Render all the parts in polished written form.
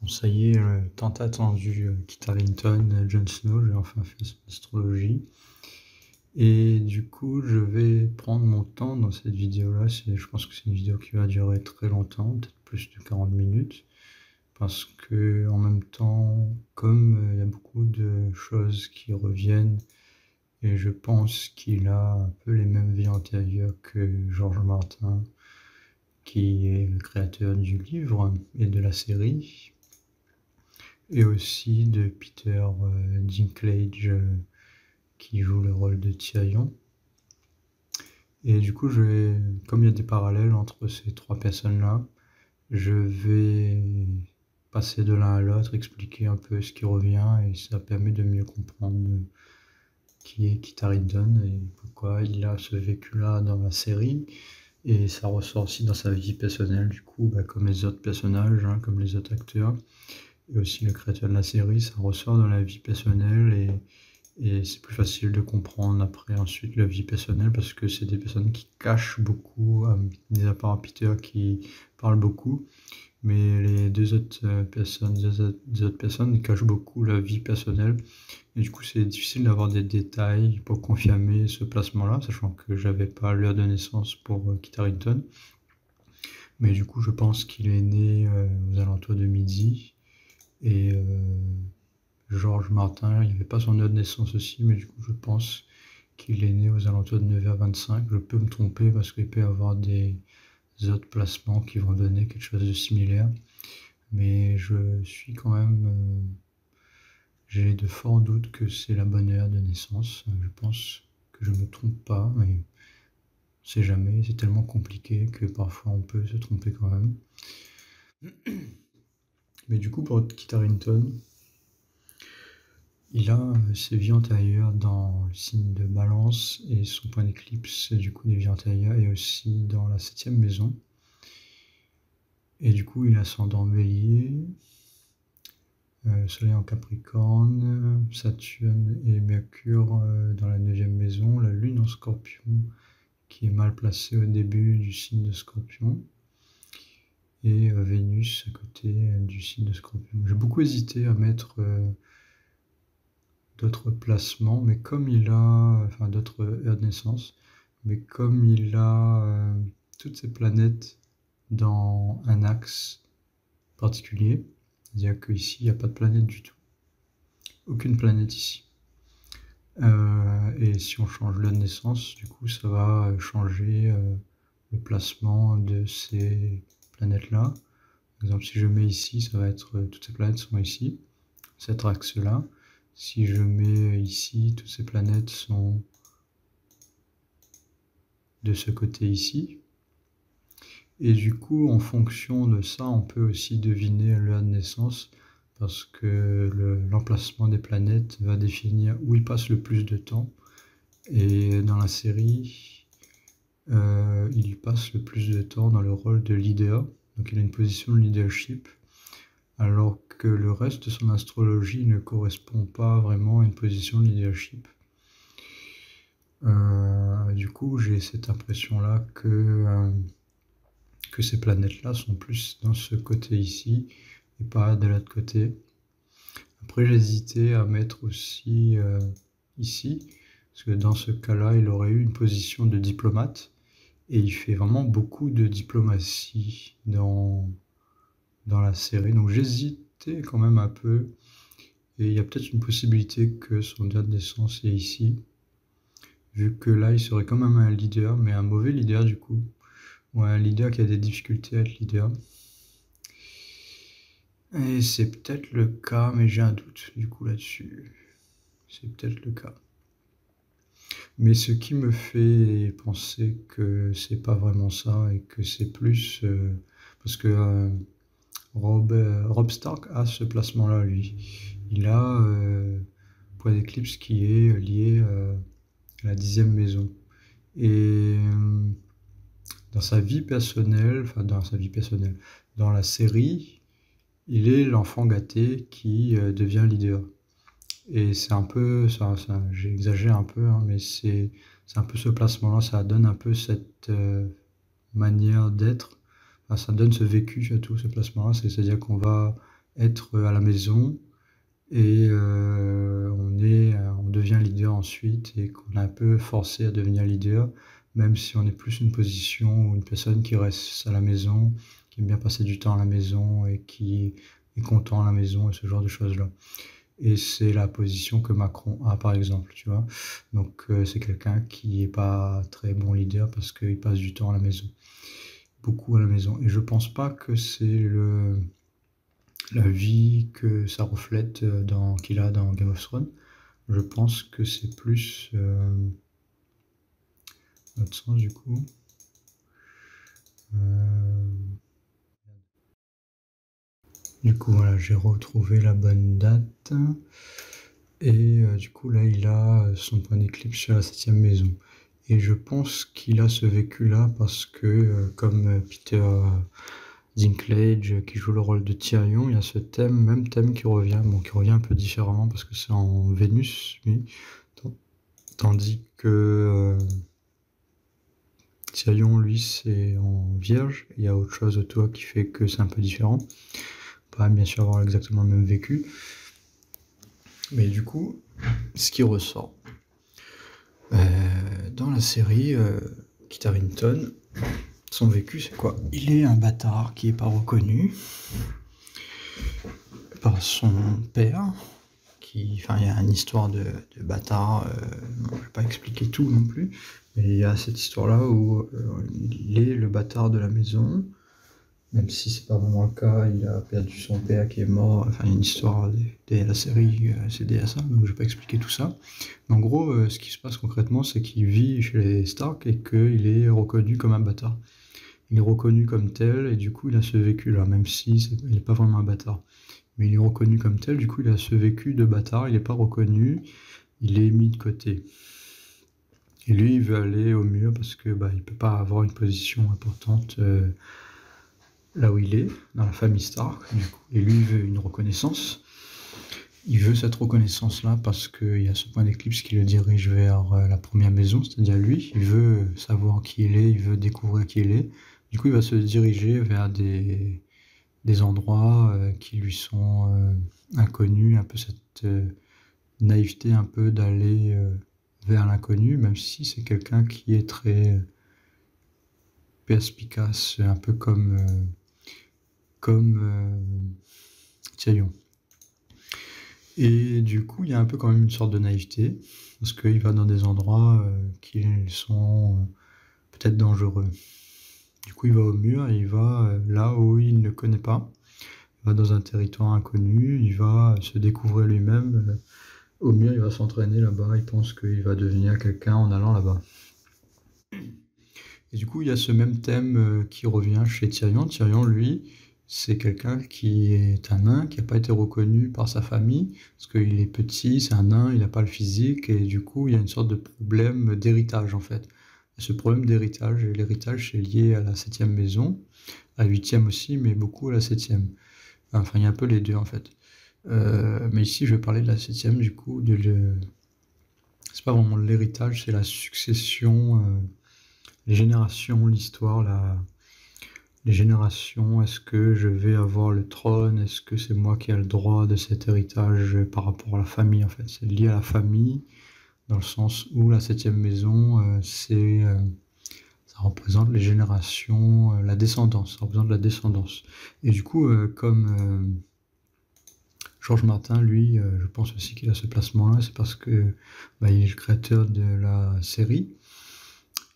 Bon, ça y est, le tant attendu Kit Harington, Jon Snow, j'ai enfin fait son astrologie. Et du coup, je vais prendre mon temps dans cette vidéo-là. Je pense que c'est une vidéo qui va durer très longtemps, peut-être plus de 40 minutes. Parce que en même temps, comme il y a beaucoup de choses qui reviennent, et je pense qu'il a un peu les mêmes vies antérieures que George Martin, qui est le créateur du livre et de la série, et aussi de Peter Dinklage qui joue le rôle de Tyrion. Et du coup, comme il y a des parallèles entre ces trois personnes-là, je vais passer de l'un à l'autre, expliquer un peu ce qui revient, et ça permet de mieux comprendre qui est Kit Harington et pourquoi il a ce vécu-là dans la série. Et ça ressort aussi dans sa vie personnelle, du coup, comme les autres personnages, hein, comme les autres acteurs, et aussi le créateur de la série, ça ressort dans la vie personnelle, et c'est plus facile de comprendre après ensuite la vie personnelle parce que c'est des personnes qui cachent beaucoup, mis à part Peter qui parle beaucoup, mais les deux autres personnes ils cachent beaucoup la vie personnelle, et du coup c'est difficile d'avoir des détails pour confirmer ce placement-là, sachant que j'avais pas l'heure de naissance pour Kit Harington, mais du coup je pense qu'il est né aux alentours de midi, et George Martin, il n'y avait pas son heure de naissance aussi, mais du coup, je pense qu'il est né aux alentours de 9h25. Je peux me tromper parce qu'il peut y avoir des autres placements qui vont donner quelque chose de similaire. Mais je suis quand même. J'ai de forts doutes que c'est la bonne heure de naissance. Je pense que je ne me trompe pas, mais on ne sait jamais. C'est tellement compliqué que parfois on peut se tromper quand même. Mais du coup, pour Kit Harington, il a ses vies antérieures dans le signe de Balance et son point d'éclipse du coup des vies antérieures et aussi dans la 7e maison. Et du coup, il a ascendant Bélier, Soleil en Capricorne, Saturne et Mercure dans la 9e maison, la Lune en Scorpion qui est mal placée au début du signe de Scorpion, et Vénus à côté du signe de Scorpion. J'ai beaucoup hésité à mettre d'autres placements, mais comme il a, enfin d'autres heures de naissance, mais comme il a toutes ces planètes dans un axe particulier, c'est-à-dire qu'ici il n'y a pas de planète du tout, aucune planète ici. Et si on change l'heure de naissance, du coup ça va changer le placement de ces planètes-là. Par exemple, si je mets ici, ça va être toutes ces planètes sont ici, cet axe-là. Si je mets ici, toutes ces planètes sont de ce côté ici. Et du coup, en fonction de ça, on peut aussi deviner l'heure de naissance parce que l'emplacement des planètes va définir où ils passent le plus de temps. Et dans la série, il y passe le plus de temps dans le rôle de leader. Donc il a une position de leadership, alors que le reste de son astrologie ne correspond pas vraiment à une position de leadership. Du coup, j'ai cette impression-là que ces planètes-là sont plus dans ce côté ici et pas de l'autre côté. Après, j'hésitais à mettre aussi ici, parce que dans ce cas-là, il aurait eu une position de diplomate, et il fait vraiment beaucoup de diplomatie dans la série. Donc j'hésitais quand même un peu, et il y a peut-être une possibilité que son date de naissance est ici, vu que là, il serait quand même un leader, mais un mauvais leader du coup. Ouais, un leader qui a des difficultés à être leader. Et c'est peut-être le cas, mais j'ai un doute du coup là-dessus. C'est peut-être le cas. Mais ce qui me fait penser que c'est pas vraiment ça et que c'est plus parce que Rob Stark a ce placement-là, lui. Il a point d'éclipse qui est lié à la 10e maison. Et dans sa vie personnelle, dans la série, il est l'enfant gâté qui devient leader. Et c'est un peu, j'exagère un peu, hein, mais c'est un peu ce placement-là, ça donne un peu cette manière d'être, enfin, ça donne ce vécu surtout, ce placement-là, c'est-à-dire qu'on va être à la maison et on devient leader ensuite et qu'on est un peu forcé à devenir leader, même si on est plus une position ou une personne qui reste à la maison, qui aime bien passer du temps à la maison et qui est content à la maison et ce genre de choses-là. Et c'est la position que Macron a, par exemple, tu vois. Donc c'est quelqu'un qui est pas très bon leader parce qu'il passe du temps à la maison, beaucoup à la maison. Et je pense pas que c'est la vie que ça reflète qu'il a dans Game of Thrones. Je pense que c'est plus l'autre sens du coup. Euh, Du coup, voilà, j'ai retrouvé la bonne date. Et du coup, là, il a son point d'éclipse sur la 7e maison. Et je pense qu'il a ce vécu-là parce que, comme Peter Dinklage, qui joue le rôle de Tyrion, il y a ce thème, même thème qui revient, bon, qui revient un peu différemment parce que c'est en Vénus, lui. Tandis que Tyrion, lui, c'est en Vierge. Il y a autre chose autour qui fait que c'est un peu différent. Pas bien sûr avoir exactement le même vécu. Mais du coup, ce qui ressort dans la série Kit Harington, son vécu, c'est quoi? Il est un bâtard qui n'est pas reconnu par son père. Enfin, il y a une histoire de bâtard. Je ne vais pas expliquer tout non plus. Mais il y a cette histoire-là où il est le bâtard de la maison. Même si c'est pas vraiment le cas, il a perdu son père qui est mort. Enfin, il y a une histoire de la série, c'est lié à ça, donc je vais pas expliquer tout ça. Mais en gros, ce qui se passe concrètement, c'est qu'il vit chez les Stark et qu'il est reconnu comme un bâtard. Il est reconnu comme tel et du coup, il a ce vécu-là, même si il n'est pas vraiment un bâtard. Mais il est reconnu comme tel, du coup, il a ce vécu de bâtard, il n'est pas reconnu, il est mis de côté. Et lui, il veut aller au mur parce que il peut pas avoir une position importante. Là où il est, dans la famille Stark, du coup. Et lui, il veut une reconnaissance. Il veut cette reconnaissance-là parce qu'il y a ce point d'éclipse qui le dirige vers la première maison, c'est-à-dire lui. Il veut savoir qui il est, il veut découvrir qui il est. Du coup, il va se diriger vers des endroits qui lui sont inconnus, un peu cette naïveté un peu d'aller vers l'inconnu, même si c'est quelqu'un qui est très perspicace, un peu comme Tyrion. Et du coup, il y a un peu quand même une sorte de naïveté, parce qu'il va dans des endroits qui sont peut-être dangereux. Du coup, il va au mur et il va là où il ne connaît pas. Il va dans un territoire inconnu, il va se découvrir lui-même. Au mur, il va s'entraîner là-bas, il pense qu'il va devenir quelqu'un en allant là-bas. Et du coup, il y a ce même thème qui revient chez Tyrion. Tyrion, lui, c'est quelqu'un qui est un nain, qui n'a pas été reconnu par sa famille, parce qu'il est petit, c'est un nain, il n'a pas le physique, et du coup, il y a une sorte de problème d'héritage, en fait. Et ce problème d'héritage, et l'héritage, c'est lié à la 7e maison, à la 8e aussi, mais beaucoup à la 7e. Enfin, il y a un peu les deux, en fait. Mais ici, je vais parler de la 7e, du coup, c'est pas vraiment l'héritage, c'est la succession, les générations, l'histoire, les générations, est-ce que je vais avoir le trône? Est-ce que c'est moi qui ai le droit de cet héritage par rapport à la famille, en fait? C'est lié à la famille, dans le sens où la 7e maison, ça représente les générations, la descendance, ça représente la descendance. Et du coup, comme Georges Martin, lui, je pense aussi qu'il a ce placement-là, c'est parce que il est le créateur de la série.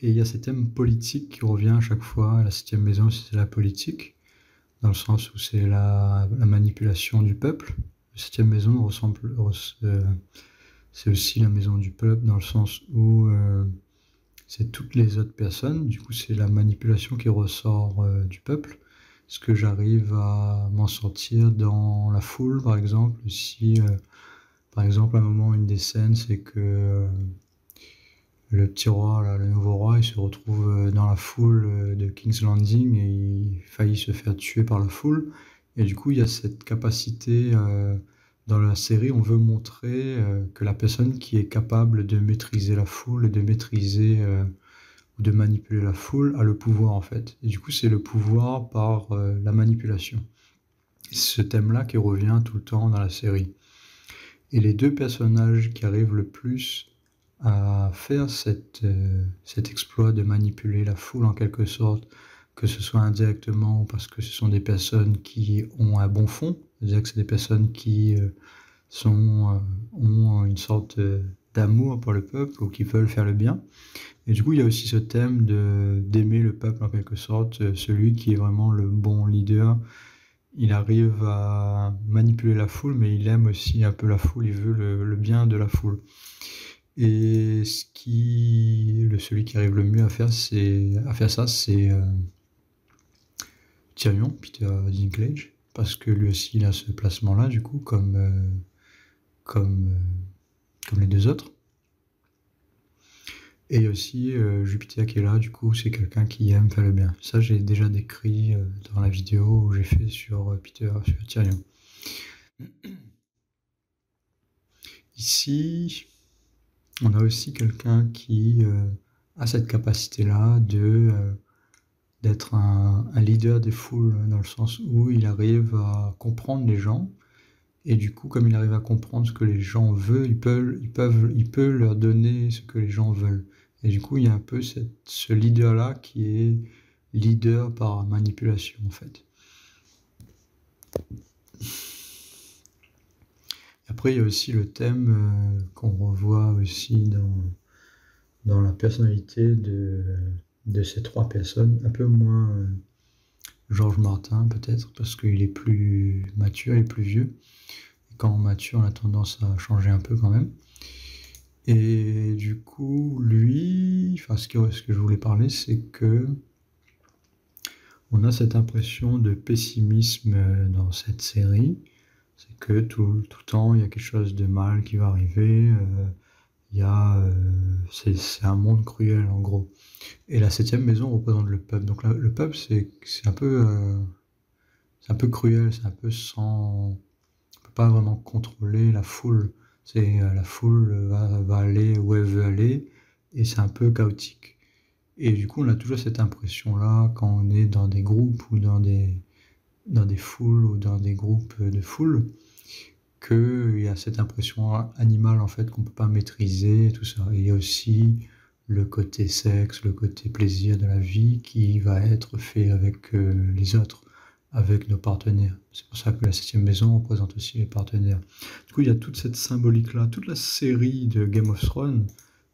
Et il y a ces thèmes politiques qui revient à chaque fois. La 7e maison, c'est la politique, dans le sens où c'est la manipulation du peuple. La 7e maison c'est aussi la maison du peuple, dans le sens où c'est toutes les autres personnes. Du coup, c'est la manipulation qui ressort du peuple. Est-ce que j'arrive à m'en sortir dans la foule, par exemple? Si, par exemple, à un moment, une des scènes, c'est que le petit roi, là, le nouveau roi, il se retrouve dans la foule de King's Landing et il faillit se faire tuer par la foule. Et du coup, il y a cette capacité dans la série, on veut montrer que la personne qui est capable de maîtriser la foule et de maîtriser ou de manipuler la foule a le pouvoir en fait. Et du coup, c'est le pouvoir par la manipulation. C'est ce thème-là qui revient tout le temps dans la série. Et les deux personnages qui arrivent le plus à faire cet exploit de manipuler la foule en quelque sorte, que ce soit indirectement ou parce que ce sont des personnes qui ont un bon fond, c'est-à-dire que c'est des personnes qui ont une sorte d'amour pour le peuple ou qui veulent faire le bien. Et du coup, il y a aussi ce thème d'aimer le peuple en quelque sorte, celui qui est vraiment le bon leader. Il arrive à manipuler la foule, mais il aime aussi un peu la foule, il veut le bien de la foule. Et celui qui arrive le mieux à faire ça, c'est Tyrion, Peter Dinklage, parce que lui aussi il a ce placement-là, du coup, comme, comme les deux autres. Et aussi Jupiter qui est là, du coup, c'est quelqu'un qui aime faire le bien. Ça, j'ai déjà décrit dans la vidéo où j'ai fait sur sur Tyrion. Ici, on a aussi quelqu'un qui a cette capacité-là d'être un leader des foules, dans le sens où il arrive à comprendre les gens, et du coup, comme il arrive à comprendre ce que les gens veulent, il peut leur donner ce que les gens veulent. Et du coup, il y a un peu ce leader-là qui est leader par manipulation, en fait. Après, il y a aussi le thème qu'on revoit aussi dans la personnalité de ces trois personnes, un peu moins Georges Martin peut-être, parce qu'il est plus mature et plus vieux. Et quand on mature, on a tendance à changer un peu quand même. Et du coup, lui, enfin, ce que je voulais parler, c'est que on a cette impression de pessimisme dans cette série. C'est que tout le temps, il y a quelque chose de mal qui va arriver. C'est un monde cruel en gros. Et la septième maison représente le peuple. Donc le peuple, c'est un peu cruel, c'est un peu sans, on peut pas vraiment contrôler la foule. La foule va aller où elle veut aller et c'est un peu chaotique. Et du coup, on a toujours cette impression-là quand on est dans des groupes ou dans des foules ou dans des groupes de foule, qu'il y a cette impression animale en fait qu'on peut pas maîtriser, tout ça. Et il y a aussi le côté sexe, le côté plaisir de la vie qui va être fait avec les autres, avec nos partenaires. C'est pour ça que la septième maison représente aussi les partenaires. Du coup, il y a toute cette symbolique-là. Toute la série de Game of Thrones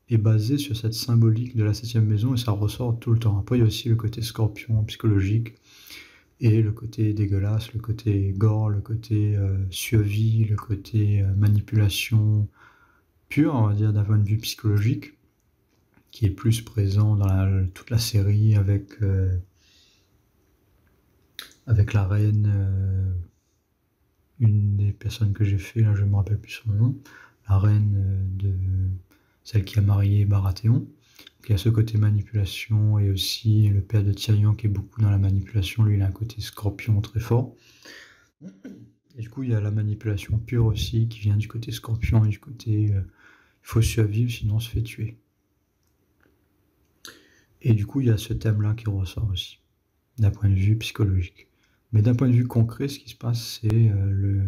est basée sur cette symbolique de la septième maison et ça ressort tout le temps. Après, il y a aussi le côté scorpion psychologique et le côté dégueulasse, le côté gore, le côté survie, le côté manipulation pure, on va dire, d'un point de vue psychologique, qui est plus présent dans toute la série avec la reine, une des personnes que j'ai fait, là je ne me rappelle plus son nom, la reine de celle qui a marié Baratheon. Donc, il y a ce côté manipulation et aussi le père de Tyrion qui est beaucoup dans la manipulation, lui il a un côté scorpion très fort. Et du coup il y a la manipulation pure aussi qui vient du côté scorpion et du côté il faut survivre sinon on se fait tuer. Et du coup il y a ce thème-là qui ressort aussi, d'un point de vue psychologique. Mais d'un point de vue concret, ce qui se passe, c'est la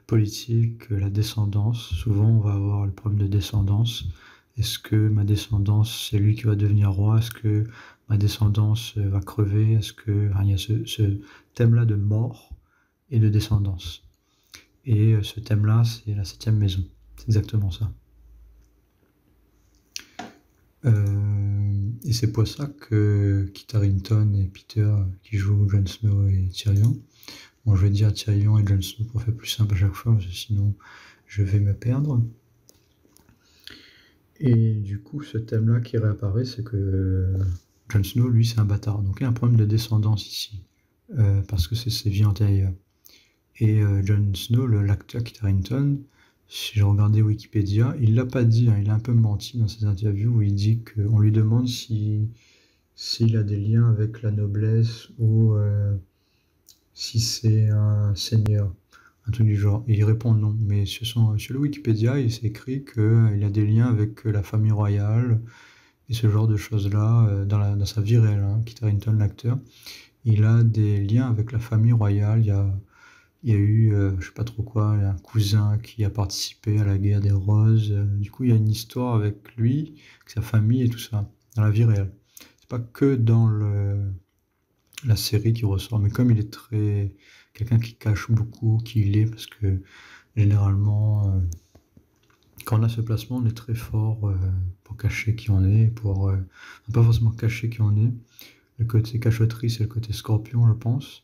politique, la descendance. Souvent, on va avoir le problème de descendance. Est-ce que ma descendance, c'est lui qui va devenir roi? Est-ce que ma descendance va crever? Enfin, il y a ce thème-là de mort et de descendance. Et ce thème-là, c'est la septième maison. C'est exactement ça. Et c'est pour ça que Kit Harington et Peter, qui jouent Jon Snow et Tyrion, bon, je vais dire Tyrion et Jon Snow pour faire plus simple à chaque fois, parce que sinon je vais me perdre. Et du coup, ce thème-là qui réapparaît, c'est que Jon Snow, lui, c'est un bâtard. Donc il y a un problème de descendance ici, parce que c'est ses vies antérieures. Et Jon Snow, l'acteur Kit Harington, si je regardais Wikipédia, il l'a pas dit, hein, il a un peu menti dans ses interviews où il dit qu'on lui demande s'il a des liens avec la noblesse ou si c'est un seigneur, un truc du genre. Et il répond non, mais sur le Wikipédia, il s'est écrit qu'il a des liens avec la famille royale et ce genre de choses-là dans sa vie réelle, hein, Kit Harington, l'acteur. Il a des liens avec la famille royale, Il y a eu, je sais pas trop quoi, un cousin qui a participé à la guerre des roses. Du coup, il y a une histoire avec lui, avec sa famille et tout ça, dans la vie réelle. C'est pas que dans la série qui ressort, mais comme il est très quelqu'un qui cache beaucoup qui il est, parce que généralement, quand on a ce placement, on est très fort pour cacher qui on est, pour pas forcément cacher qui on est. Le côté cachotterie, c'est le côté scorpion, je pense.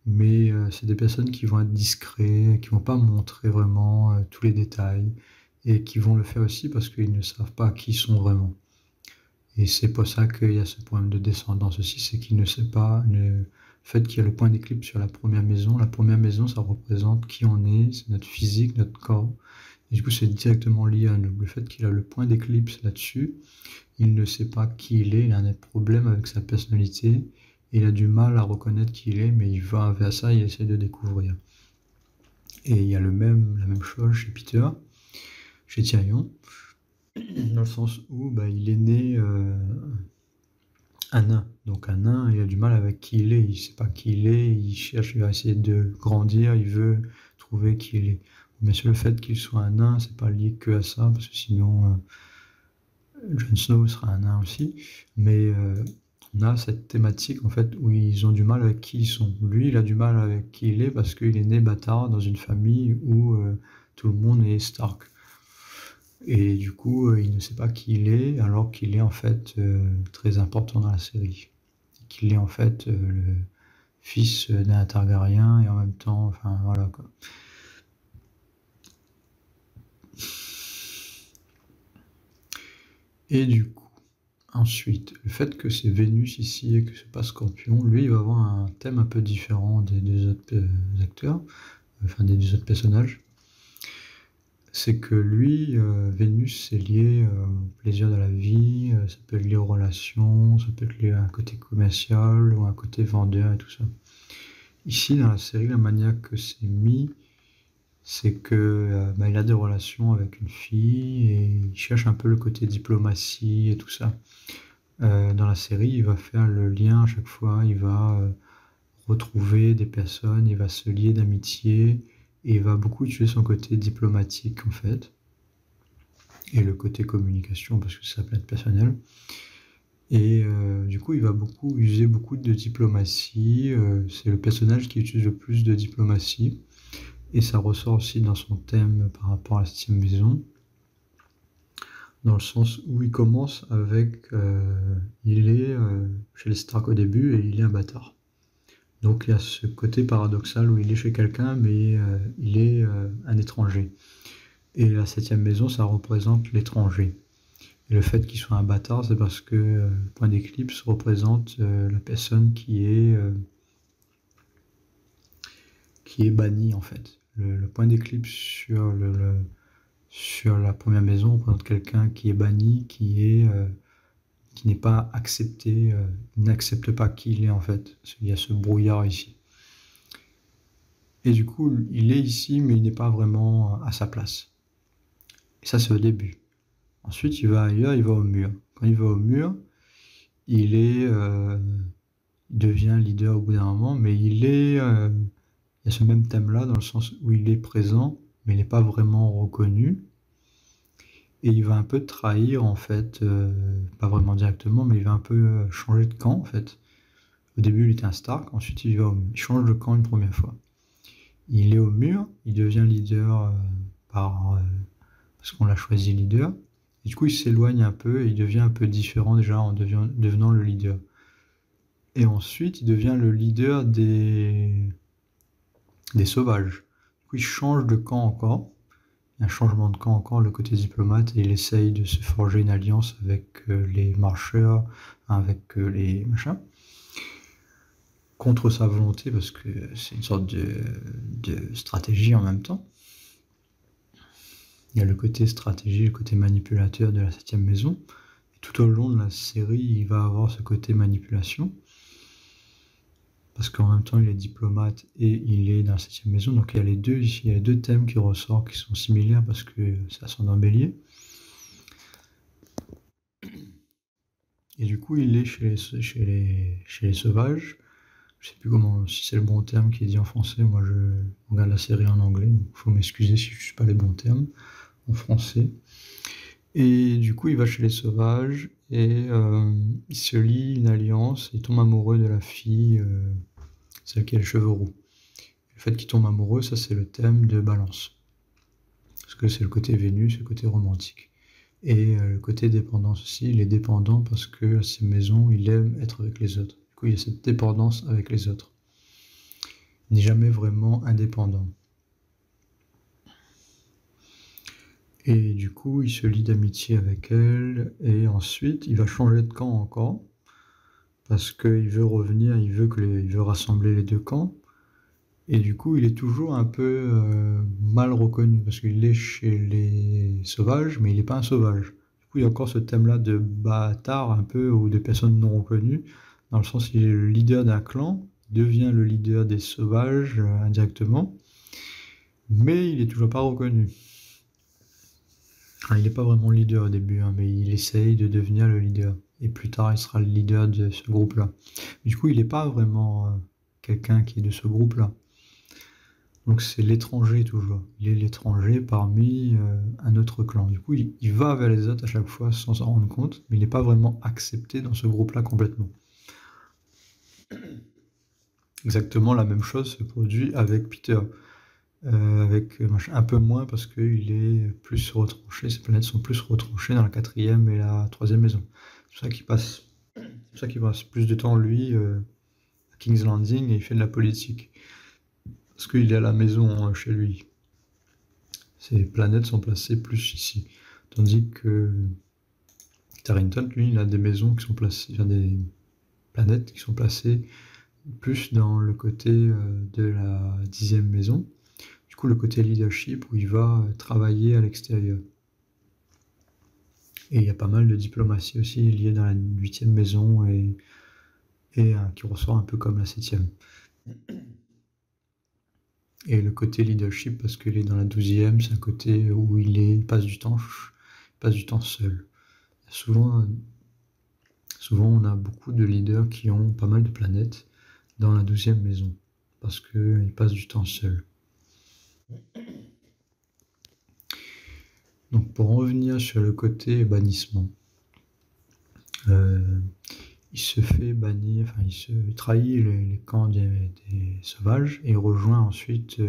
Mais c'est des personnes qui vont être discrets, qui vont pas montrer vraiment tous les détails, et qui vont le faire aussi parce qu'ils ne savent pas qui ils sont vraiment. Et c'est pour ça qu'il y a ce problème de descendance aussi, c'est qu'il ne sait pas le fait qu'il y a le point d'éclipse sur la première maison. La première maison, ça représente qui on est, c'est notre physique, notre corps. Et du coup, c'est directement lié à nous. Le fait qu'il a le point d'éclipse là-dessus, il ne sait pas qui il est, il a un problème avec sa personnalité, il a du mal à reconnaître qui il est, mais il va vers ça, il essaie de découvrir. Et il y a la même chose chez Peter, chez Tyrion, dans le sens où bah, il est né un nain. Donc un nain, il a du mal avec qui il est, il sait pas qui il est, il cherche, il va essayer de grandir, il veut trouver qui il est. Mais sur le fait qu'il soit un nain, c'est pas lié que à ça, parce que sinon Jon Snow sera un nain aussi. Mais on a cette thématique en fait où ils ont du mal avec qui ils sont. Lui, il a du mal avec qui il est parce qu'il est né bâtard dans une famille où tout le monde est Stark. Et du coup, il ne sait pas qui il est, alors qu'il est en fait très important dans la série. Qu'il est en fait le fils d'un Targaryen et en même temps, enfin voilà quoi. Et du coup, ensuite, le fait que c'est Vénus ici et que c'est pas Scorpion, lui, il va avoir un thème un peu différent des deux autres acteurs, enfin des deux autres personnages. C'est que lui, Vénus, c'est lié au plaisir de la vie, ça peut être lié aux relations, ça peut être lié à un côté commercial ou à un côté vendeur et tout ça. Ici, dans la série, la manière que c'est mis, c'est que bah, il a des relations avec une fille et il cherche un peu le côté diplomatie et tout ça. Dans la série, il va faire le lien à chaque fois, il va retrouver des personnes, il va se lier d'amitié et il va beaucoup utiliser son côté diplomatique en fait et le côté communication parce que ça peut être personnel. Et du coup, il va user beaucoup de diplomatie. C'est le personnage qui utilise le plus de diplomatie. Et ça ressort aussi dans son thème par rapport à la 7e maison. Dans le sens où il commence avec il est chez les Stark au début et il est un bâtard. Donc il y a ce côté paradoxal où il est chez quelqu'un mais il est un étranger. Et la 7e maison, ça représente l'étranger. Et le fait qu'il soit un bâtard, c'est parce que le point d'éclipse représente la personne qui est bannie en fait. Le point d'éclipse sur la première maison représente quelqu'un qui est banni, qui n'est pas accepté, n'accepte pas qui il est en fait. Il y a ce brouillard ici. Et du coup, il est ici, mais il n'est pas vraiment à sa place. Et ça, c'est au début. Ensuite, il va ailleurs, il va au mur. Quand il va au mur, il devient leader au bout d'un moment, mais il y a ce même thème-là dans le sens où il est présent, mais il n'est pas vraiment reconnu. Et il va un peu trahir, en fait, pas vraiment directement, mais il va un peu changer de camp, en fait. Au début, il était un Stark, ensuite il change de camp une première fois. Il est au mur, il devient leader parce qu'on l'a choisi leader. Et du coup, il s'éloigne un peu et il devient un peu différent déjà en devenant le leader. Et ensuite, il devient le leader des sauvages. Du coup, il change de camp encore. Il y a un changement de camp encore, le côté diplomate, et il essaye de se forger une alliance avec les marcheurs, avec les machins, contre sa volonté, parce que c'est une sorte de stratégie en même temps. Il y a le côté stratégie, le côté manipulateur de la 7e maison. Et tout au long de la série, il va avoir ce côté manipulation. Parce qu'en même temps, il est diplomate et il est dans la 7e maison. Donc il y a les deux ici, il y a les deux thèmes qui ressortent, qui sont similaires parce que ça sonne en bélier. Et du coup, il est chez les sauvages. sais plus comment, si c'est le bon terme qui est dit en français. Moi, je regarde la série en anglais, donc il faut m'excuser si je ne suis pas les bons termes en français. Et du coup, il va chez les sauvages et il se lie une alliance. Il tombe amoureux de la fille, celle qui a les cheveux roux. Le fait qu'il tombe amoureux, ça c'est le thème de Balance. Parce que c'est le côté Vénus, le côté romantique. Et le côté dépendance aussi, il est dépendant parce que à ses maisons, il aime être avec les autres. Du coup, il y a cette dépendance avec les autres. Il n'est jamais vraiment indépendant. Et du coup, il se lie d'amitié avec elle, et ensuite, il va changer de camp encore, parce qu'il veut revenir, il veut rassembler les deux camps. Et du coup, il est toujours un peu mal reconnu, parce qu'il est chez les sauvages, mais il n'est pas un sauvage. Du coup, il y a encore ce thème-là de bâtard, un peu, ou de personnes non reconnues, dans le sens qu'il est le leader d'un clan, il devient le leader des sauvages indirectement, mais il n'est toujours pas reconnu. Il n'est pas vraiment leader au début, hein, mais il essaye de devenir le leader. Et plus tard, il sera le leader de ce groupe-là. Du coup, il n'est pas vraiment quelqu'un qui est de ce groupe-là. Donc c'est l'étranger toujours. Il est l'étranger parmi un autre clan. Du coup, il va vers les autres à chaque fois sans s'en rendre compte, mais il n'est pas vraiment accepté dans ce groupe-là complètement. Exactement la même chose se produit avec Peter. Avec un peu moins parce qu'il est plus retranché, ces planètes sont plus retranchées dans la quatrième et la troisième maison. C'est pour ça qu'il passe plus de temps, lui, à King's Landing, et il fait de la politique. Parce qu'il est à la maison chez lui. Ces planètes sont placées plus ici. Tandis que Tarrington, lui, il a des maisons qui sont placées, enfin des planètes qui sont placées plus dans le côté de la 10e maison. Du coup, le côté leadership où il va travailler à l'extérieur. Et il y a pas mal de diplomatie aussi liée dans la 8e maison et qui ressort un peu comme la 7e. Et le côté leadership, parce qu'il est dans la 12e, c'est un côté où il passe du temps seul. Souvent, on a beaucoup de leaders qui ont pas mal de planètes dans la 12e maison, parce qu'ils passent du temps seul. Donc pour en revenir sur le côté bannissement, il se fait bannir, enfin il se trahit les camps des sauvages et rejoint ensuite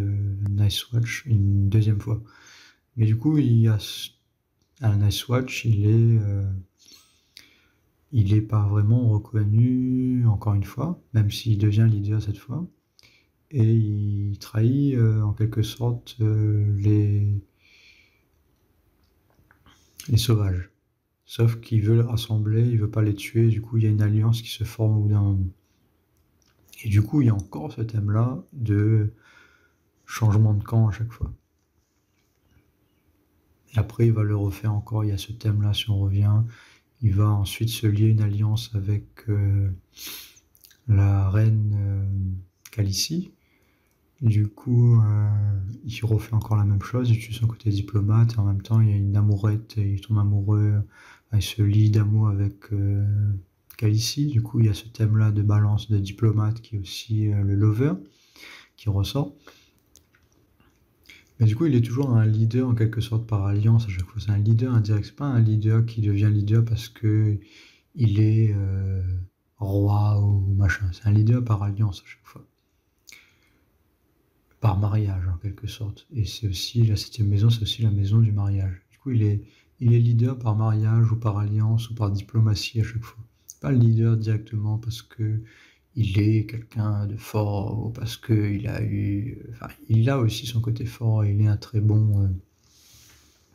Nice Watch une deuxième fois. Mais du coup, à Nice Watch, il est pas vraiment reconnu encore une fois, même s'il devient leader cette fois. Et il trahit en quelque sorte les sauvages. Sauf qu'il veut les rassembler, il veut pas les tuer, du coup il y a une alliance qui se forme au bout d'un moment. Et du coup il y a encore ce thème-là de changement de camp à chaque fois. Et après il va le refaire encore, il y a ce thème-là si on revient. Il va ensuite se lier une alliance avec la reine Khaleesi. Du coup, il refait encore la même chose, il tue son côté diplomate, et en même temps, il y a une amourette, et il tombe amoureux, il se lie d'amour avec Khaleesi. Du coup, il y a ce thème-là de balance de diplomate qui est aussi le lover, qui ressort. Mais du coup, il est toujours un leader en quelque sorte par alliance à chaque fois. C'est un leader indirect, c'est pas un leader qui devient leader parce que il est roi ou machin. C'est un leader par alliance à chaque fois. Par mariage en quelque sorte. Et c'est aussi la 7e maison, c'est aussi la maison du mariage. Du coup, il est leader par mariage ou par alliance ou par diplomatie à chaque fois. Pas le leader directement parce que il est quelqu'un de fort ou parce que il a aussi son côté fort et il est un très bon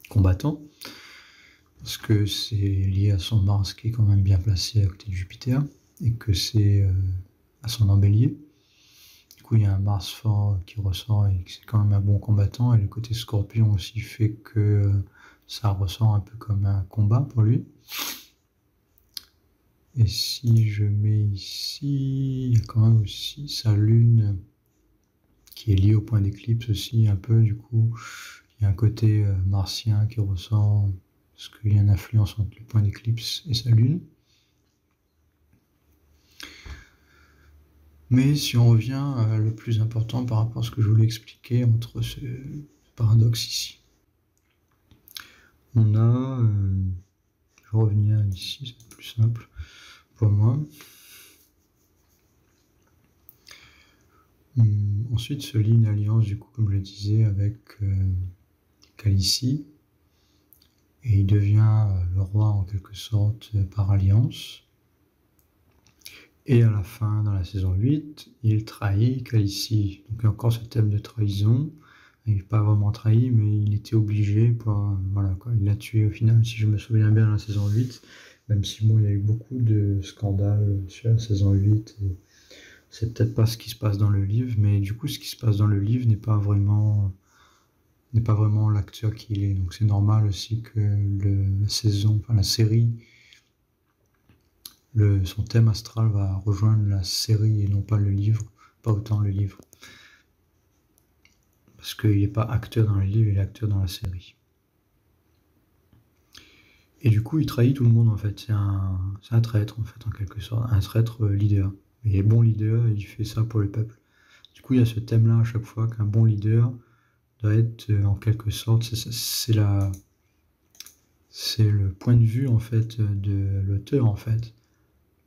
combattant. Parce que c'est lié à son Mars qui est quand même bien placé à côté de Jupiter et que c'est à son embellier. Du coup, il y a un Mars fort qui ressort et que c'est quand même un bon combattant. Et le côté Scorpion aussi fait que ça ressort un peu comme un combat pour lui. Et si je mets ici, il y a quand même aussi sa lune qui est liée au point d'éclipse aussi un peu. Du coup, il y a un côté martien qui ressort parce qu'il y a une influence entre le point d'éclipse et sa lune. Mais si on revient à le plus important par rapport à ce que je voulais expliquer entre ce paradoxe ici. On a... je vais revenir ici, c'est plus simple pour moi. Ensuite se lie une alliance, du coup, comme je le disais, avec Khaleesi. Et il devient le roi en quelque sorte par alliance. Et à la fin, dans la saison 8, il trahit Khaleesi. Donc il y a encore ce thème de trahison. Il n'est pas vraiment trahi, mais il était obligé pour... voilà, quoi. Il l'a tué au final, si je me souviens bien, dans la saison 8. Même si bon, il y a eu beaucoup de scandales sur la saison 8. Et c'est peut-être pas ce qui se passe dans le livre, mais du coup, ce qui se passe dans le livre n'est pas vraiment l'acteur qu'il est. Donc c'est normal aussi que la série, son thème astral va rejoindre la série et non pas le livre, pas autant le livre. Parce qu'il n'est pas acteur dans le livre, il est acteur dans la série. Et du coup, il trahit tout le monde en fait. C'est un traître en fait, en quelque sorte, un traître leader. Il est bon leader et il fait ça pour le peuple. Du coup, il y a ce thème-là à chaque fois qu'un bon leader doit être en quelque sorte, c'est le point de vue en fait de l'auteur en fait,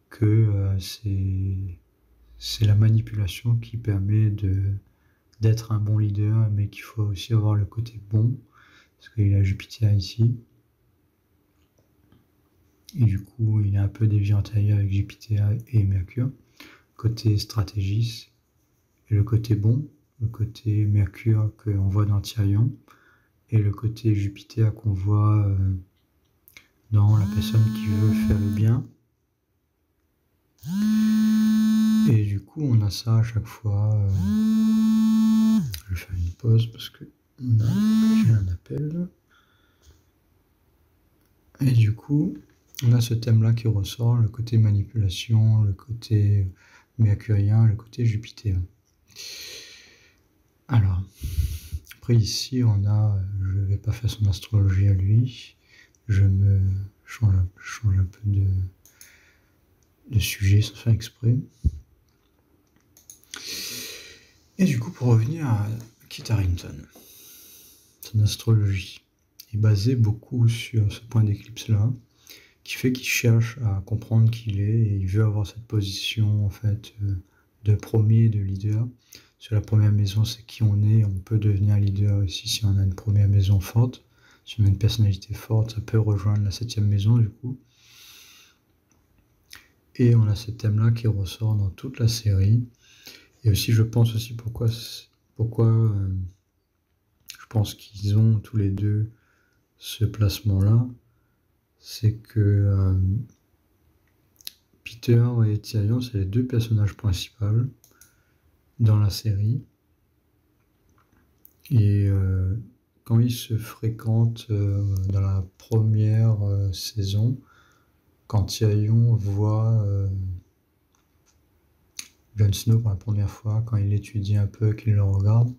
que c'est la manipulation qui permet d'être un bon leader, mais qu'il faut aussi avoir le côté bon, parce qu'il a Jupiter ici. Et du coup, il est un peu déviantagé avec Jupiter et Mercure. Côté stratégiste, et le côté bon, le côté Mercure qu'on voit dans Tyrion, et le côté Jupiter qu'on voit dans la personne qui veut faire le bien. Et du coup, on a ça à chaque fois. Je vais faire une pause parce que j'ai un appel. Et du coup, on a ce thème-là qui ressort, le côté manipulation, le côté mercurien, le côté Jupiter. Alors, après ici, on a, je ne vais pas faire son astrologie à lui, je me change un peu de sujet sans faire exprès. Et du coup, pour revenir à Kit Harington, son astrologie est basée beaucoup sur ce point d'éclipse-là, qui fait qu'il cherche à comprendre qui il est et il veut avoir cette position en fait de premier, de leader. Sur la première maison, c'est qui on est, on peut devenir leader aussi si on a une première maison forte. Si on a une personnalité forte, ça peut rejoindre la 7e maison du coup. Et on a ce thème-là qui ressort dans toute la série. Et aussi, je pense aussi pourquoi je pense qu'ils ont tous les deux ce placement-là. C'est que Peter et Tyrion, c'est les deux personnages principaux dans la série. Et quand ils se fréquentent dans la première saison, quand Tyrion voit Jon Snow pour la première fois, quand il étudie un peu, qu'il le regarde,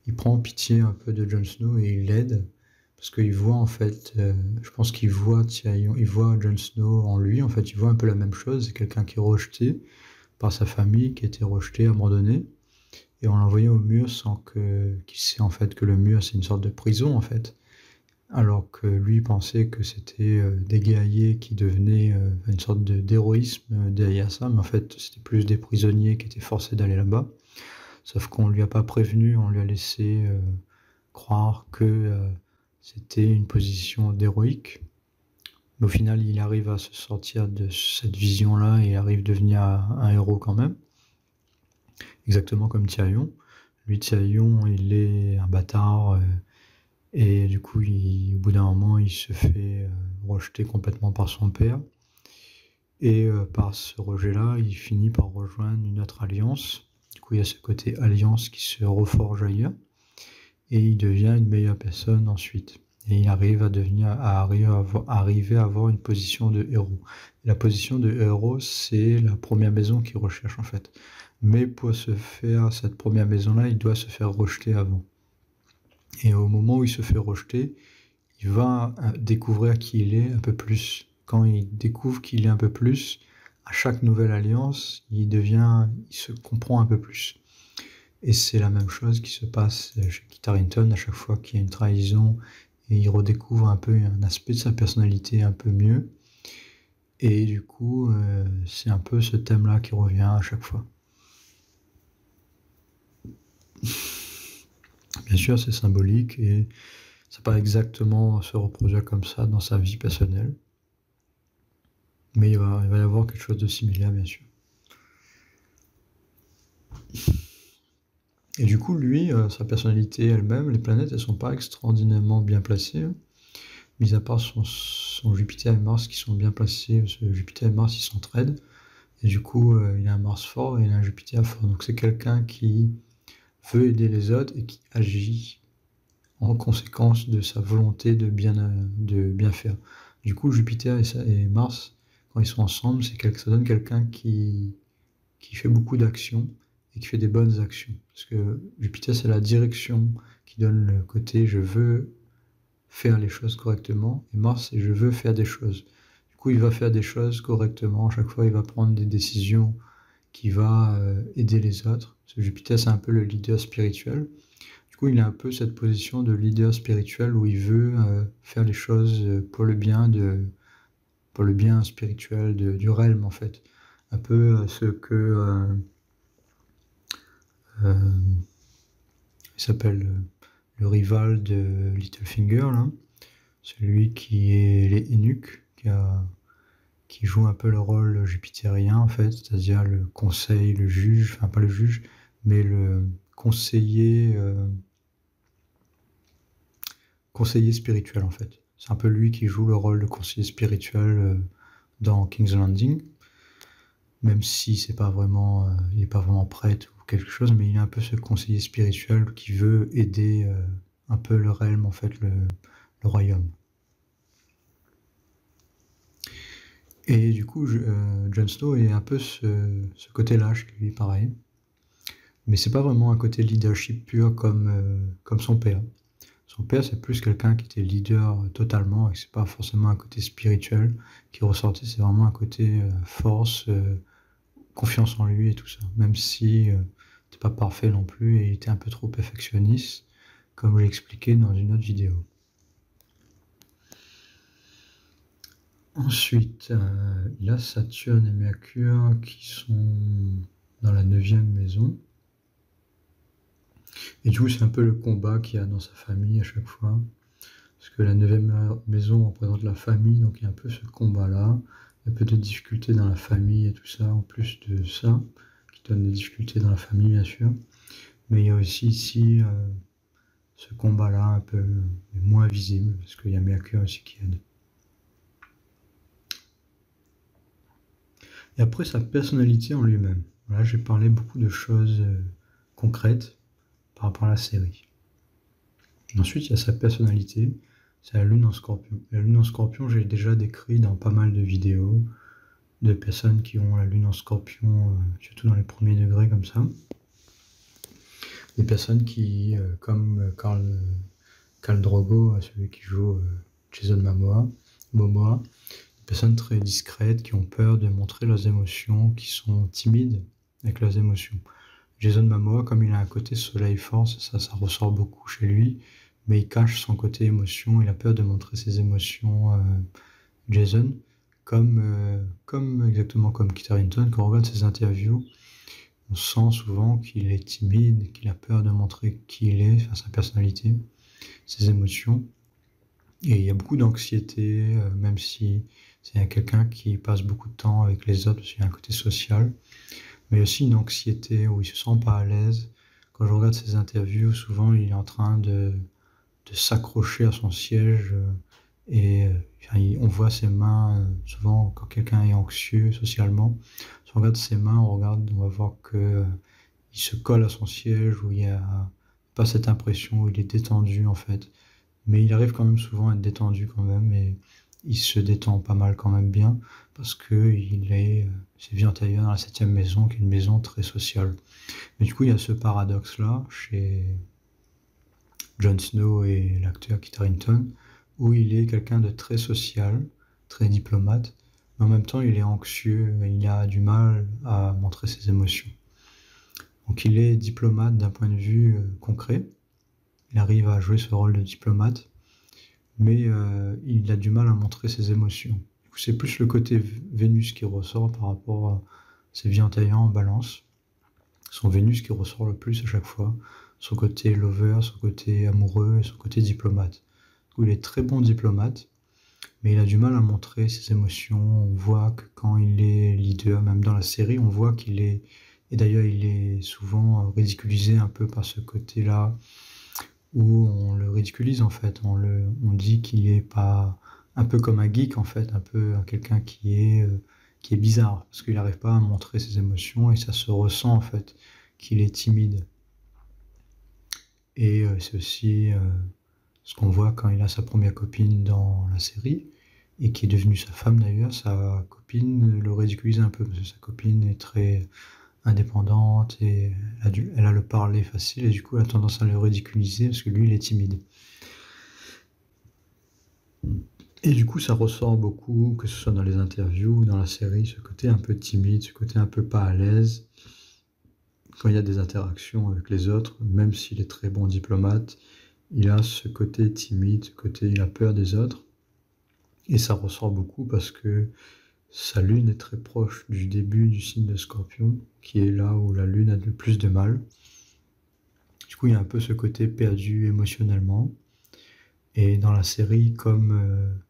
il prend pitié un peu de Jon Snow et il l'aide. Parce qu'il voit en fait, je pense qu'il voit Tyrion, il voit Jon Snow en lui, en fait, il voit un peu la même chose, c'est quelqu'un qui est rejeté par sa famille, qui a été rejeté, abandonné, et on l'a envoyé au mur sans qu'il sait en fait que le mur c'est une sorte de prison en fait, alors que lui pensait que c'était des guerriers qui devenaient une sorte d'héroïsme derrière ça, mais en fait c'était plus des prisonniers qui étaient forcés d'aller là-bas, sauf qu'on lui a pas prévenu, on lui a laissé croire que c'était une position d'héroïque. Mais au final, il arrive à se sortir de cette vision-là et arrive à devenir un héros quand même. Exactement comme Tyrion. Lui, Tyrion, il est un bâtard et du coup, au bout d'un moment, il se fait rejeter complètement par son père. Et par ce rejet-là, il finit par rejoindre une autre alliance. Du coup, il y a ce côté alliance qui se reforge ailleurs. Et il devient une meilleure personne ensuite. Et il arrive arriver à avoir une position de héros. La position de héros, c'est la première maison qu'il recherche en fait. Mais pour se faire cette première maison-là, il doit se faire rejeter avant. Et au moment où il se fait rejeter, il va découvrir qui il est un peu plus. Quand il découvre qui il est un peu plus, à chaque nouvelle alliance, il se comprend un peu plus. Et c'est la même chose qui se passe chez Kit Harington à chaque fois qu'il y a une trahison et il redécouvre un peu un aspect de sa personnalité un peu mieux. Et du coup, c'est un peu ce thème-là qui revient à chaque fois. Bien sûr, c'est symbolique et ça va pas exactement se reproduire comme ça dans sa vie personnelle. Mais il va y avoir quelque chose de similaire, bien sûr. Et du coup, lui, sa personnalité elle-même, les planètes, elles sont pas extraordinairement bien placées, hein. Mis à part son Jupiter et Mars qui sont bien placés, parce que Jupiter et Mars, ils s'entraident. Et du coup, il a un Mars fort et il a un Jupiter fort. Donc c'est quelqu'un qui veut aider les autres et qui agit en conséquence de sa volonté de bien faire. Du coup, Jupiter et Mars, quand ils sont ensemble, ça donne quelqu'un qui fait beaucoup d'actions et qui fait des bonnes actions. Parce que Jupiter, c'est la direction qui donne le côté je veux faire les choses correctement, et Mars, c'est je veux faire des choses. Du coup, il va faire des choses correctement. À chaque fois, il va prendre des décisions qui va aider les autres. Parce que Jupiter, c'est un peu le leader spirituel. Du coup, il a un peu cette position de leader spirituel où il veut faire les choses pour le bien spirituel du realm, en fait. Un peu ce que il s'appelle le rival de Littlefinger, là. Celui qui est les eunuques, qui joue un peu le rôle jupitérien, en fait, c'est-à-dire le conseil, le juge, enfin pas le juge, mais le conseiller spirituel, en fait. C'est un peu lui qui joue le rôle de conseiller spirituel dans King's Landing, même si c'est pas vraiment, il n'est pas vraiment prêtre ou quelque chose, mais il est un peu ce conseiller spirituel qui veut aider un peu le realm, en fait, le royaume. Et du coup, Jon Snow est un peu ce côté-là chez lui, pareil. Mais c'est pas vraiment un côté leadership pur comme son père. Son père, c'est plus quelqu'un qui était leader totalement, et c'est pas forcément un côté spirituel qui ressortait, c'est vraiment un côté force, confiance en lui et tout ça. Même si c'était pas parfait non plus et il était un peu trop perfectionniste, comme j'ai expliqué dans une autre vidéo. Ensuite, il a Saturne et Mercure qui sont dans la 9e maison. Et du coup, c'est un peu le combat qu'il y a dans sa famille à chaque fois. Parce que la 9e maison représente la famille, donc il y a un peu ce combat-là. Il y a peu de difficultés dans la famille et tout ça, en plus de ça, qui donne des difficultés dans la famille, bien sûr. Mais il y a aussi ici ce combat-là un peu moins visible, parce qu'il y a Mercure aussi qui aide. Et après, sa personnalité en lui-même. Voilà, j'ai parlé beaucoup de choses concrètes par rapport à la série. Ensuite, il y a sa personnalité, c'est la lune en scorpion. La lune en scorpion, j'ai déjà décrit dans pas mal de vidéos de personnes qui ont la lune en scorpion, surtout dans les premiers degrés comme ça. Des personnes qui, comme Khal Drogo, celui qui joue Jason Momoa, des personnes très discrètes qui ont peur de montrer leurs émotions, qui sont timides avec leurs émotions. Jason Momoa, comme il a un côté soleil force, ça ressort beaucoup chez lui, mais il cache son côté émotion, il a peur de montrer ses émotions, Jason, exactement comme Kit Harington. Quand on regarde ses interviews, on sent souvent qu'il est timide, qu'il a peur de montrer qui il est, sa personnalité, ses émotions. Et il y a beaucoup d'anxiété, même si c'est quelqu'un qui passe beaucoup de temps avec les autres, parce qu'il y a un côté social. Mais aussi une anxiété où il se sent pas à l'aise. Quand je regarde ses interviews, souvent il est en train de s'accrocher à son siège et on voit ses mains, souvent quand quelqu'un est anxieux socialement, si on regarde ses mains, on va voir que il se colle à son siège, où il n'y a pas cette impression, où il est détendu en fait. Mais il arrive quand même souvent à être détendu quand même, et il se détend pas mal quand même bien, parce que c'est vie antérieure dans la 7e maison, qui est une maison très sociale. Mais du coup, il y a ce paradoxe-là chez Jon Snow et l'acteur Kit Harington, où il est quelqu'un de très social, très diplomate, mais en même temps, il est anxieux, il a du mal à montrer ses émotions. Donc il est diplomate d'un point de vue concret, il arrive à jouer ce rôle de diplomate, mais il a du mal à montrer ses émotions. Du coup, c'est plus le côté Vénus qui ressort par rapport à ses vies en taillant en balance. Son Vénus qui ressort le plus à chaque fois, son côté lover, son côté amoureux et son côté diplomate. Du coup, il est très bon diplomate, mais il a du mal à montrer ses émotions. On voit que quand il est leader, même dans la série, on voit qu'il est... Et d'ailleurs, il est souvent ridiculisé un peu par ce côté-là, où on le ridiculise en fait. On dit qu'il est pas... Un peu comme un geek en fait, un peu quelqu'un qui est bizarre, parce qu'il n'arrive pas à montrer ses émotions et ça se ressent en fait, qu'il est timide. Et c'est aussi ce qu'on voit quand il a sa première copine dans la série, et qui est devenue sa femme d'ailleurs. Sa copine le ridiculise un peu, parce que sa copine est très indépendante et elle a le parler facile, et du coup elle a tendance à le ridiculiser parce que lui il est timide. Et du coup ça ressort beaucoup, que ce soit dans les interviews ou dans la série, ce côté un peu timide, ce côté un peu pas à l'aise quand il y a des interactions avec les autres, même s'il est très bon diplomate, il a ce côté timide, ce côté il a peur des autres. Et ça ressort beaucoup parce que sa lune est très proche du début du signe de Scorpion, qui est là où la lune a le plus de mal. Du coup, il y a un peu ce côté perdu émotionnellement. Et dans la série, comme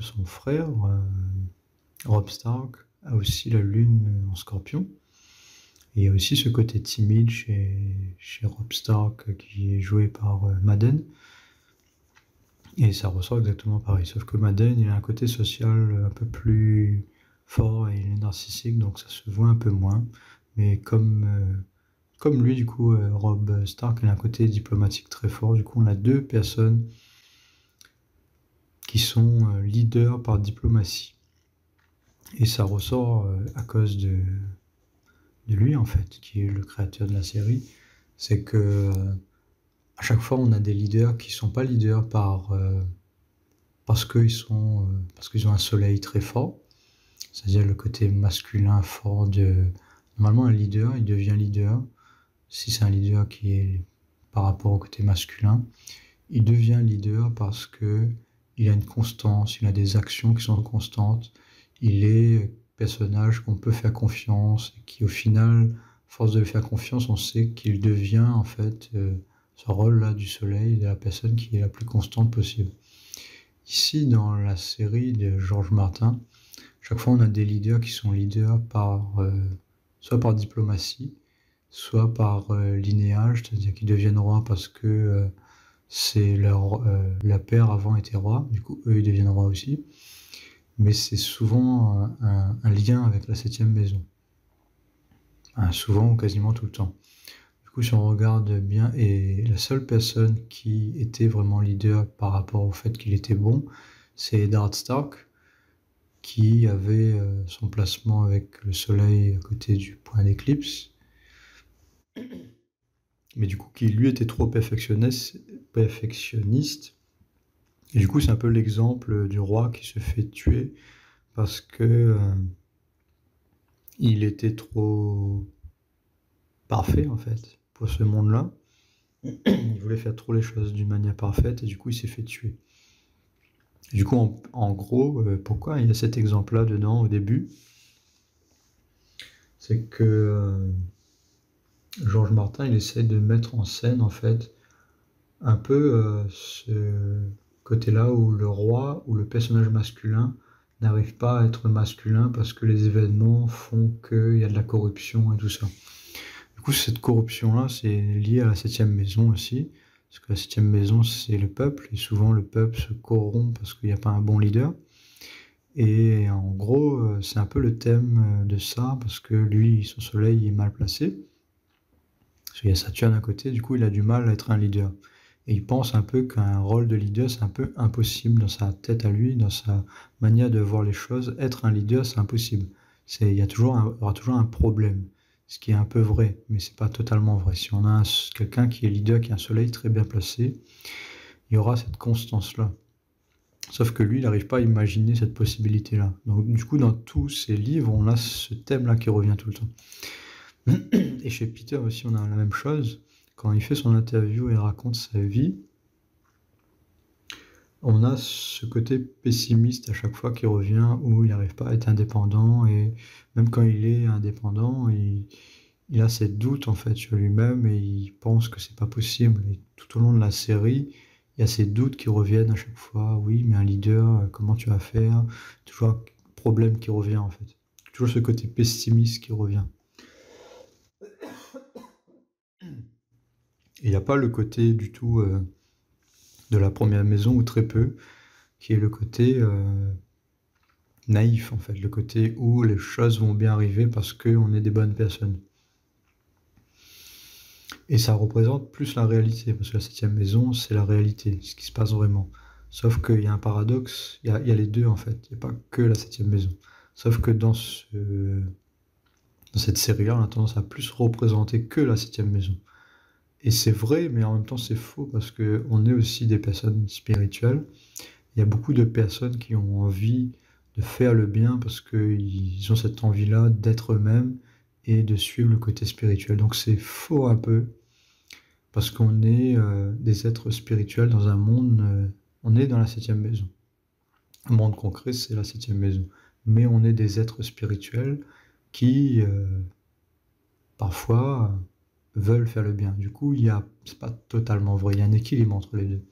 son frère, Robb Stark, a aussi la lune en Scorpion. Et il y a aussi ce côté timide chez Robb Stark, qui est joué par Madden. Et ça ressort exactement pareil. Sauf que Madden, il a un côté social un peu plus fort et il est narcissique, donc ça se voit un peu moins. Mais comme lui, du coup, Robb Stark, il a un côté diplomatique très fort. Du coup, on a deux personnes qui sont leaders par diplomatie. Et ça ressort à cause de lui, en fait, qui est le créateur de la série. C'est que à chaque fois, on a des leaders qui sont pas leaders parce qu'ils ont un soleil très fort, c'est-à-dire le côté masculin fort de... Normalement, un leader, il devient leader, si c'est un leader qui est par rapport au côté masculin, il devient leader parce que il a une constance, il a des actions qui sont constantes, il est personnage qu'on peut faire confiance, et qui au final, à force de lui faire confiance, on sait qu'il devient en fait ce rôle-là du soleil, de la personne qui est la plus constante possible. Ici, dans la série de George Martin, chaque fois on a des leaders qui sont leaders soit par diplomatie, soit par linéage, c'est-à-dire qu'ils deviennent rois parce que leur père avant était roi, du coup eux ils deviennent rois aussi. Mais c'est souvent un lien avec la septième maison. Souvent ou quasiment tout le temps. Du coup, si on regarde bien, et la seule personne qui était vraiment leader par rapport au fait qu'il était bon, c'est Eddard Stark, qui avait son placement avec le soleil à côté du point d'éclipse, mais du coup qui lui était trop perfectionniste. Et du coup, c'est un peu l'exemple du roi qui se fait tuer parce que il était trop parfait en fait pour ce monde-là. Il voulait faire trop les choses d'une manière parfaite et du coup il s'est fait tuer. Et du coup, en gros, pourquoi il y a cet exemple-là dedans au début? C'est que Georges Martin, il essaie de mettre en scène en fait un peu ce côté-là où le roi ou le personnage masculin n'arrive pas à être masculin parce que les événements font qu'il y a de la corruption et tout ça. Du coup, cette corruption-là, c'est lié à la septième maison aussi, parce que la septième maison, c'est le peuple, et souvent le peuple se corrompt parce qu'il n'y a pas un bon leader. Et en gros, c'est un peu le thème de ça, parce que lui, son soleil est mal placé, parce qu'il y a Saturne à côté, du coup, il a du mal à être un leader. Et il pense un peu qu'un rôle de leader, c'est un peu impossible dans sa tête à lui, dans sa manière de voir les choses. Être un leader, c'est impossible. Il y aura toujours un problème, ce qui est un peu vrai, mais c'est pas totalement vrai. Si on a quelqu'un qui est leader, qui a un soleil très bien placé, il y aura cette constance-là. Sauf que lui, il n'arrive pas à imaginer cette possibilité-là. Donc, du coup, dans tous ses livres, on a ce thème-là qui revient tout le temps. Et chez Peter aussi, on a la même chose. Quand il fait son interview et raconte sa vie, on a ce côté pessimiste à chaque fois qui revient, où il n'arrive pas à être indépendant. Et même quand il est indépendant, il a ses doutes en fait sur lui-même et il pense que c'est pas possible. Et tout au long de la série, il y a ces doutes qui reviennent à chaque fois. Oui, mais un leader, comment tu vas faire? Toujours un problème qui revient en fait. Toujours ce côté pessimiste qui revient. Et il n'y a pas le côté du tout de la première maison, ou très peu, qui est le côté naïf en fait, le côté où les choses vont bien arriver parce qu'on est des bonnes personnes. Et ça représente plus la réalité, parce que la septième maison, c'est la réalité, ce qui se passe vraiment. Sauf qu'il y a un paradoxe, il y a les deux en fait, il n'y a pas que la septième maison. Sauf que dans cette série-là, on a tendance à plus représenter que la septième maison. Et c'est vrai, mais en même temps c'est faux, parce qu'on est aussi des personnes spirituelles. Il y a beaucoup de personnes qui ont envie de faire le bien parce qu'ils ont cette envie-là d'être eux-mêmes et de suivre le côté spirituel. Donc c'est faux un peu, parce qu'on est des êtres spirituels dans un monde, on est dans la septième maison. Le monde concret, c'est la septième maison. Mais on est des êtres spirituels qui, parfois, veulent faire le bien. Du coup, c'est pas totalement vrai, il y a un équilibre entre les deux.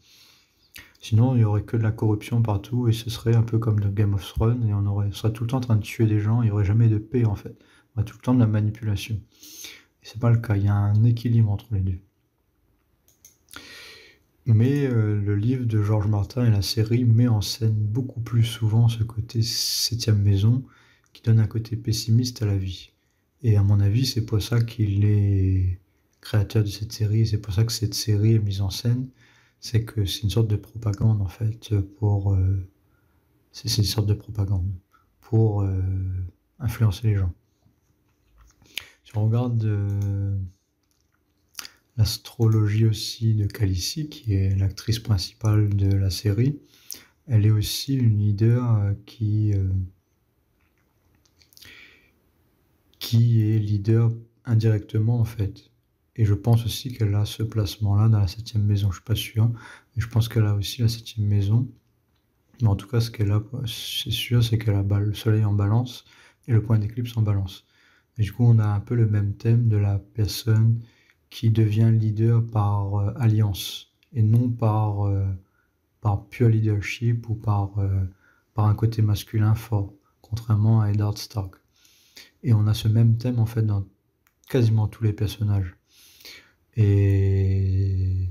Sinon, il n'y aurait que de la corruption partout et ce serait un peu comme dans Game of Thrones et on serait tout le temps en train de tuer des gens, il n'y aurait jamais de paix en fait. On aurait tout le temps de la manipulation. Et c'est pas le cas, il y a un équilibre entre les deux. Mais le livre de George Martin et la série met en scène beaucoup plus souvent ce côté septième maison qui donne un côté pessimiste à la vie. Et à mon avis, c'est pour ça qu'il est créateur de cette série, c'est pour ça que cette série est mise en scène, c'est que c'est une sorte de propagande en fait c'est une sorte de propagande pour influencer les gens. Si on regarde l'astrologie aussi de Khaleesi, qui est l'actrice principale de la série, elle est aussi une leader qui est leader indirectement en fait. Et je pense aussi qu'elle a ce placement-là dans la septième maison, je suis pas sûr, mais je pense qu'elle a aussi la septième maison. Mais en tout cas, ce qu'elle a, c'est sûr, c'est qu'elle a le soleil en balance et le point d'éclipse en balance. Et du coup, on a un peu le même thème de la personne qui devient leader par alliance et non par pure leadership ou par un côté masculin fort, contrairement à Eddard Stark. Et on a ce même thème en fait dans quasiment tous les personnages. Et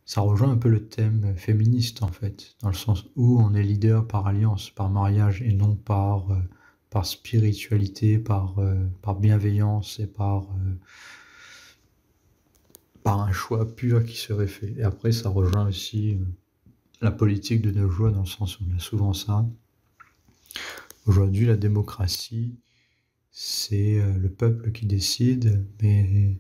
ça rejoint un peu le thème féministe en fait, dans le sens où on est leader par alliance, par mariage et non par spiritualité, par bienveillance et par un choix pur qui serait fait. Et après, ça rejoint aussi la politique de nos jours, dans le sens où on a souvent ça. Aujourd'hui, la démocratie, c'est le peuple qui décide, mais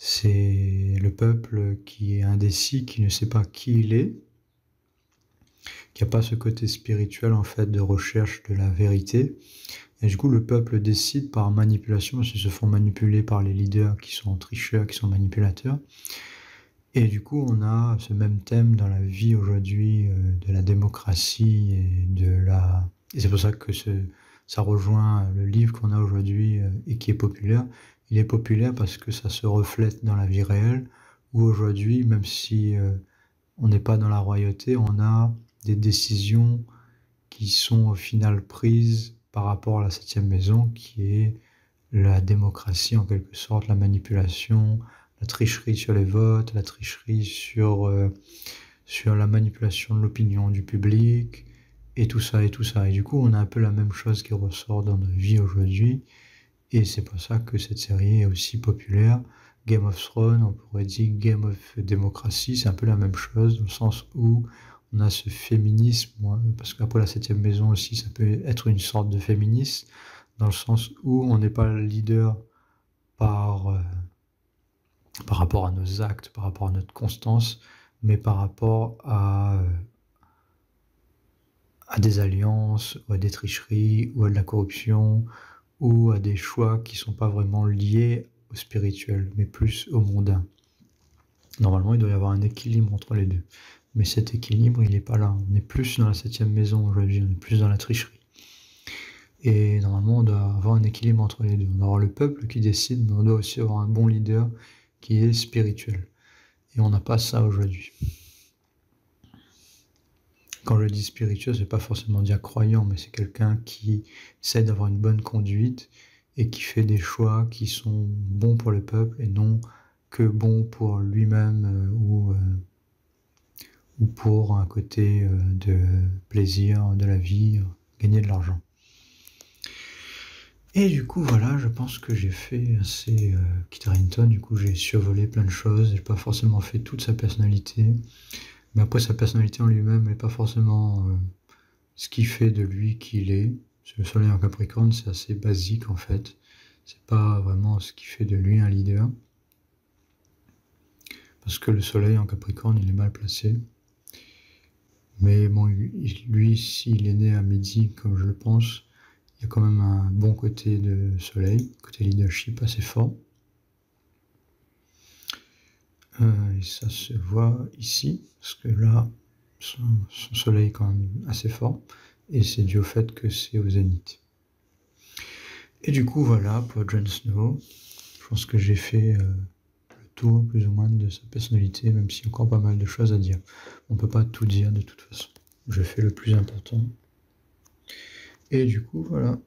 c'est le peuple qui est indécis, qui ne sait pas qui il est, qui n'a pas ce côté spirituel en fait de recherche de la vérité. Et du coup, le peuple décide par manipulation, parce qu'ils se font manipuler par les leaders qui sont tricheurs, qui sont manipulateurs. Et du coup, on a ce même thème dans la vie aujourd'hui de la démocratie et c'est pour ça que ça rejoint le livre qu'on a aujourd'hui et qui est populaire. Il est populaire parce que ça se reflète dans la vie réelle, où aujourd'hui, même si on n'est pas dans la royauté, on a des décisions qui sont au final prises par rapport à la septième maison, qui est la démocratie en quelque sorte, la manipulation, la tricherie sur les votes, la tricherie sur la manipulation de l'opinion du public, et tout ça, et tout ça. Et du coup, on a un peu la même chose qui ressort dans nos vies aujourd'hui, et c'est pour ça que cette série est aussi populaire. Game of Thrones, on pourrait dire Game of Democracy, c'est un peu la même chose, dans le sens où on a ce féminisme, parce qu'après la septième maison aussi, ça peut être une sorte de féminisme, dans le sens où on n'est pas le leader par rapport à nos actes, par rapport à notre constance, mais par rapport à à des alliances, ou à des tricheries, ou à de la corruption, ou à des choix qui sont pas vraiment liés au spirituel, mais plus au mondain. Normalement, il doit y avoir un équilibre entre les deux. Mais cet équilibre, il n'est pas là. On est plus dans la 7e maison aujourd'hui, on est plus dans la tricherie. Et normalement, on doit avoir un équilibre entre les deux. On doit avoir le peuple qui décide, mais on doit aussi avoir un bon leader qui est spirituel. Et on n'a pas ça aujourd'hui. Quand je dis spirituel, c'est pas forcément dire croyant, mais c'est quelqu'un qui essaie d'avoir une bonne conduite et qui fait des choix qui sont bons pour le peuple et non que bons pour lui-même ou pour un côté de plaisir de la vie, gagner de l'argent. Et du coup, voilà, je pense que j'ai fait assez Kit Harington. Du coup, j'ai survolé plein de choses. J'ai pas forcément fait toute sa personnalité. Mais après, sa personnalité en lui-même n'est pas forcément ce qui fait de lui qui il est. Le soleil en Capricorne, c'est assez basique en fait. C'est pas vraiment ce qui fait de lui un leader. Parce que le soleil en Capricorne, il est mal placé. Mais bon, lui, s'il est né à midi, comme je le pense, il y a quand même un bon côté de soleil, côté leadership assez fort. Et ça se voit ici, parce que là, son soleil est quand même assez fort, et c'est dû au fait que c'est au zénith. Et du coup, voilà, pour Jon Snow, je pense que j'ai fait le tour, plus ou moins, de sa personnalité, même s'il y a encore pas mal de choses à dire. On peut pas tout dire de toute façon. Je fais le plus important. Et du coup, voilà.